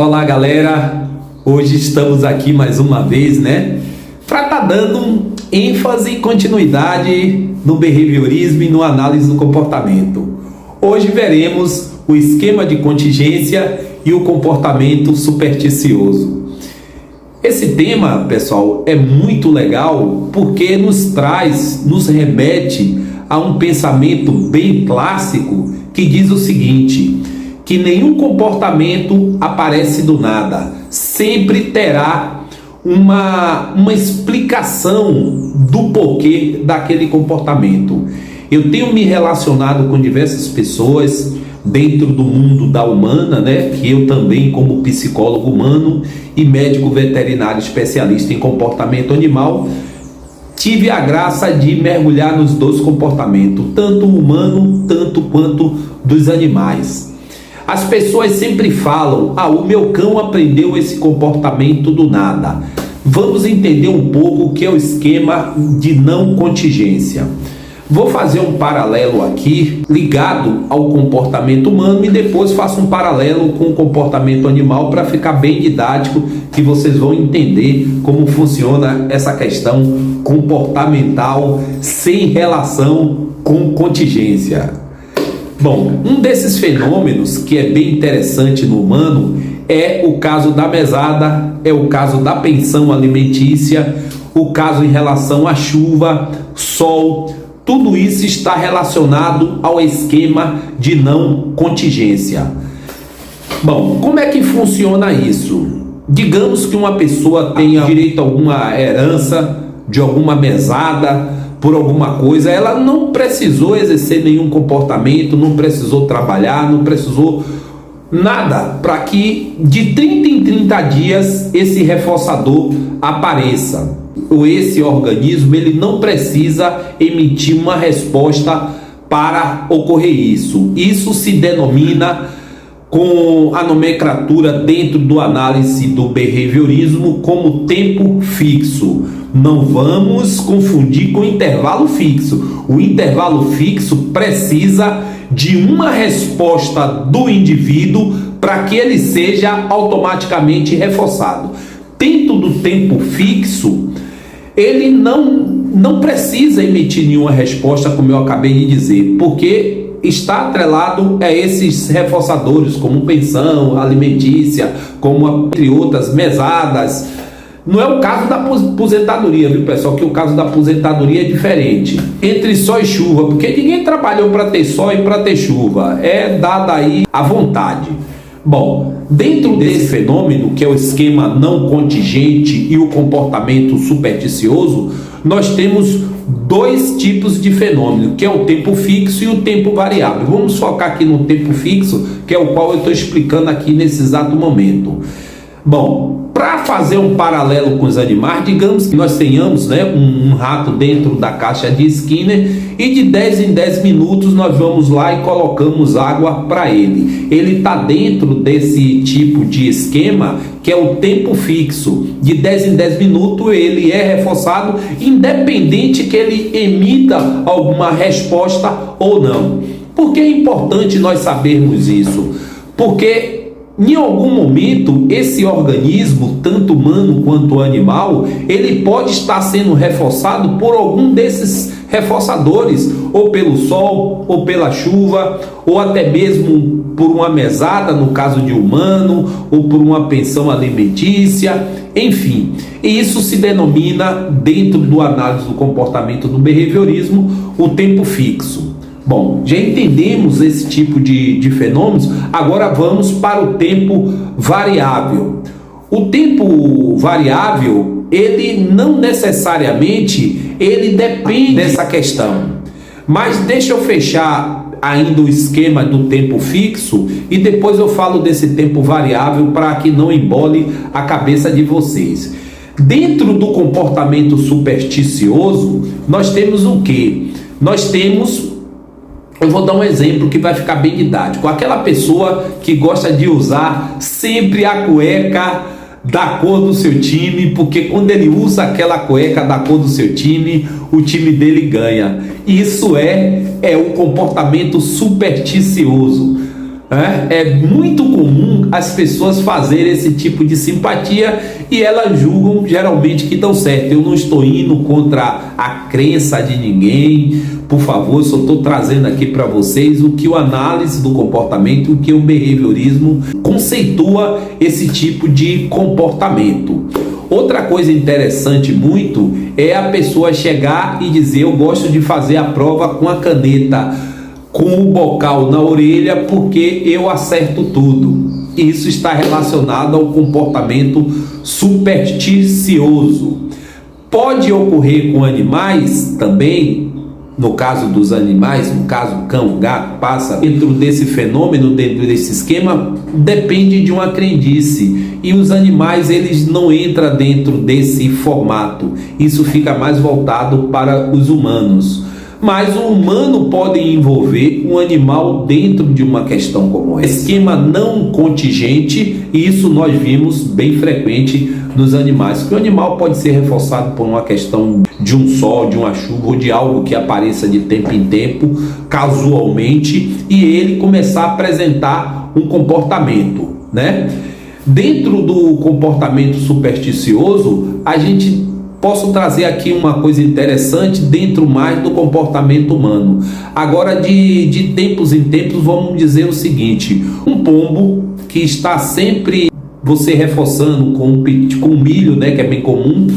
Olá galera, hoje estamos aqui mais uma vez, para estar dando ênfase e continuidade no behaviorismo e no análise do comportamento. Hoje veremos o esquema de contingência e o comportamento supersticioso. Esse tema, pessoal, é muito legal porque nos remete a um pensamento bem clássico que diz o seguinte: que nenhum comportamento aparece do nada, sempre terá uma explicação do porquê daquele comportamento. Eu tenho me relacionado com diversas pessoas dentro do mundo da humana, que eu também, como psicólogo humano e médico veterinário especialista em comportamento animal, tive a graça de mergulhar nos dois comportamentos, tanto o humano, tanto quanto dos animais. As pessoas sempre falam: o meu cão aprendeu esse comportamento do nada. Vamos entender um pouco o que é o esquema de não contingência. Vou fazer um paralelo aqui ligado ao comportamento humano e depois faço um paralelo com o comportamento animal para ficar bem didático, que vocês vão entender como funciona essa questão comportamental sem relação com contingência. Bom, um desses fenômenos que é bem interessante no humano é o caso da mesada, é o caso da pensão alimentícia, o caso em relação à chuva, sol. Tudo isso está relacionado ao esquema de não contingência. Bom, como é que funciona isso? Digamos que uma pessoa tenha direito a alguma herança de alguma mesada por alguma coisa, ela não precisou exercer nenhum comportamento, não precisou trabalhar, não precisou nada para que de 30 em 30 dias esse reforçador apareça. Esse organismo ele não precisa emitir uma resposta para ocorrer isso. Isso se denomina, com a nomenclatura dentro do análise do behaviorismo, como tempo fixo. Não vamos confundir com intervalo fixo. O intervalo fixo precisa de uma resposta do indivíduo para que ele seja automaticamente reforçado. Dentro do tempo fixo, ele não precisa emitir nenhuma resposta, como eu acabei de dizer, porque está atrelado a esses reforçadores, como pensão alimentícia, como entre outras mesadas. Não é o caso da aposentadoria, viu, pessoal? Que o caso da aposentadoria é diferente. Entre sol e chuva, porque ninguém trabalhou para ter sol e para ter chuva. É dada aí a vontade. Bom, dentro desse fenômeno, que é o esquema não contingente e o comportamento supersticioso, nós temos dois tipos de fenômeno, que é o tempo fixo e o tempo variável. Vamos focar aqui no tempo fixo, que é o qual eu estou explicando aqui nesse exato momento. Bom, para fazer um paralelo com os animais, digamos que nós tenhamos um rato dentro da caixa de Skinner e de 10 em 10 minutos nós vamos lá e colocamos água para ele. Ele está dentro desse tipo de esquema, que é o tempo fixo. De 10 em 10 minutos ele é reforçado, independente que ele emita alguma resposta ou não. Por que é importante nós sabermos isso? Porque em algum momento, esse organismo, tanto humano quanto animal, ele pode estar sendo reforçado por algum desses reforçadores, ou pelo sol, ou pela chuva, ou até mesmo por uma mesada, no caso de humano, ou por uma pensão alimentícia, enfim. E isso se denomina, dentro do análise do comportamento do behaviorismo, o tempo fixo. Bom, já entendemos esse tipo de fenômenos, agora vamos para o tempo variável. O tempo variável, ele não necessariamente, ele depende dessa questão. Mas deixa eu fechar ainda o esquema do tempo fixo e depois eu falo desse tempo variável para que não embole a cabeça de vocês. Dentro do comportamento supersticioso, nós temos o quê? Nós temos... Eu vou dar um exemplo que vai ficar bem didático. Aquela pessoa que gosta de usar sempre a cueca da cor do seu time, porque quando ele usa aquela cueca da cor do seu time, o time dele ganha. Isso é um comportamento supersticioso. É muito comum as pessoas fazerem esse tipo de simpatia e elas julgam geralmente que estão certo. Eu não estou indo contra a crença de ninguém, por favor, só estou trazendo aqui para vocês o que o análise do comportamento, o que o behaviorismo conceitua esse tipo de comportamento. Outra coisa interessante muito é a pessoa chegar e dizer: eu gosto de fazer a prova com a caneta, com o bocal na orelha, porque eu acerto tudo. Isso está relacionado ao comportamento supersticioso. Pode ocorrer com animais também, no caso dos animais, no caso cão, gato, pássaro. Dentro desse fenômeno, dentro desse esquema, depende de uma crendice. E os animais, eles não entram dentro desse formato. Isso fica mais voltado para os humanos. Mas o humano pode envolver um animal dentro de uma questão como essa. Esquema não contingente, e isso nós vimos bem frequente nos animais. Que o animal pode ser reforçado por uma questão de um sol, de uma chuva ou de algo que apareça de tempo em tempo, casualmente, e ele começar a apresentar um comportamento, né? Dentro do comportamento supersticioso, posso trazer aqui uma coisa interessante dentro mais do comportamento humano. Agora, de tempos em tempos, vamos dizer o seguinte: um pombo que está sempre você reforçando com milho, né, que é bem comum,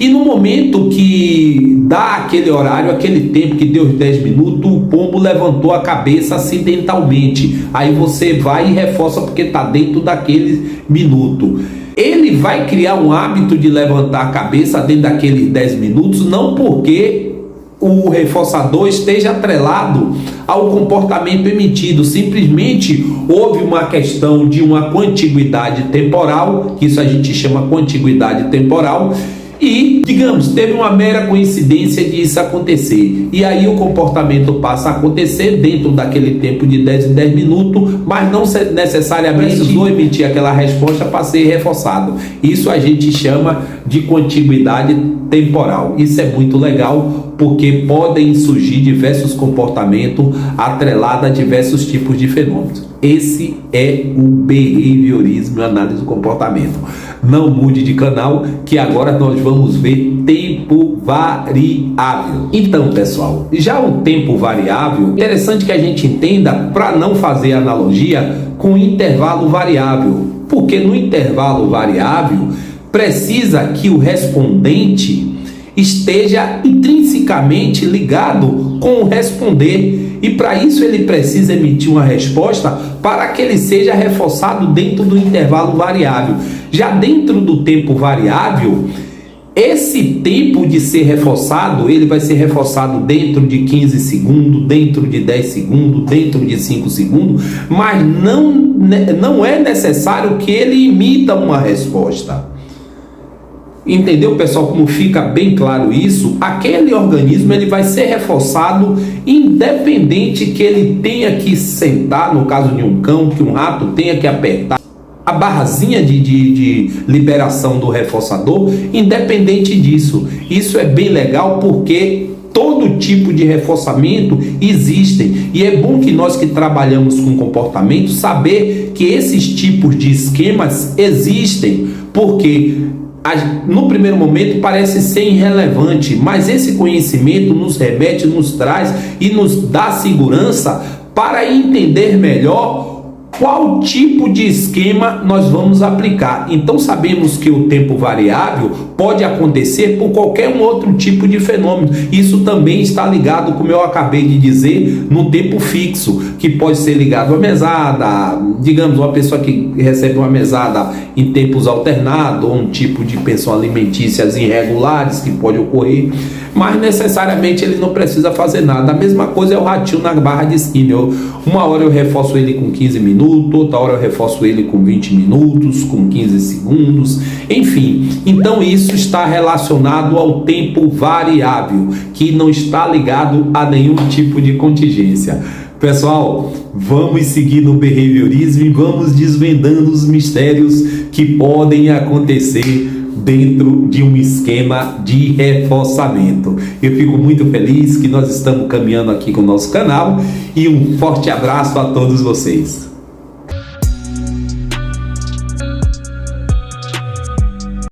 e no momento que dá aquele horário, aquele tempo que deu os 10 minutos, o pombo levantou a cabeça acidentalmente. Aí você vai e reforça porque está dentro daquele minuto. Ele vai criar um hábito de levantar a cabeça dentro daqueles 10 minutos, não porque o reforçador esteja atrelado ao comportamento emitido, simplesmente houve uma questão de uma contiguidade temporal, que isso a gente chama contiguidade temporal, e, digamos, teve uma mera coincidência de isso acontecer. E aí o comportamento passa a acontecer dentro daquele tempo de 10 em 10 minutos, mas não necessariamente precisou emitir aquela resposta para ser reforçado. Isso a gente chama de contiguidade temporal. Isso é muito legal, porque podem surgir diversos comportamentos atrelados a diversos tipos de fenômenos. Esse é o behaviorismo e análise do comportamento. Não mude de canal, que agora nós vamos ver tempo variável. Então, pessoal, já o tempo variável, interessante que a gente entenda para não fazer analogia com intervalo variável, porque no intervalo variável precisa que o respondente esteja intrinsecamente ligado com o responder, e para isso ele precisa emitir uma resposta para que ele seja reforçado dentro do intervalo variável. Já dentro do tempo variável, esse tempo de ser reforçado, ele vai ser reforçado dentro de 15 segundos, dentro de 10 segundos, dentro de 5 segundos, mas não é necessário que ele emita uma resposta. Entendeu, pessoal, como fica bem claro isso? Aquele organismo ele vai ser reforçado independente que ele tenha que sentar, no caso de um cão, que um rato tenha que apertar a barrazinha de liberação do reforçador, independente disso. Isso é bem legal porque todo tipo de reforçamento existem, e é bom que nós que trabalhamos com comportamento saber que esses tipos de esquemas existem, porque no primeiro momento parece ser irrelevante, mas esse conhecimento nos remete, nos traz e nos dá segurança para entender melhor qual tipo de esquema nós vamos aplicar. Então sabemos que o tempo variável pode acontecer por qualquer um outro tipo de fenômeno. Isso também está ligado, como eu acabei de dizer, no tempo fixo, que pode ser ligado à mesada, digamos, uma pessoa que recebe uma mesada em tempos alternados, ou um tipo de pensão alimentícias irregulares que pode ocorrer, mas necessariamente ele não precisa fazer nada. A mesma coisa é o ratinho na barra de esquina. Uma hora eu reforço ele com 15 minutos, outra hora eu reforço ele com 20 minutos, com 15 segundos, enfim. Então isso está relacionado ao tempo variável, que não está ligado a nenhum tipo de contingência. Pessoal, vamos seguir no behaviorismo e vamos desvendando os mistérios que podem acontecer dentro de um esquema de reforçamento. Eu fico muito feliz que nós estamos caminhando aqui com o nosso canal, e um forte abraço a todos vocês.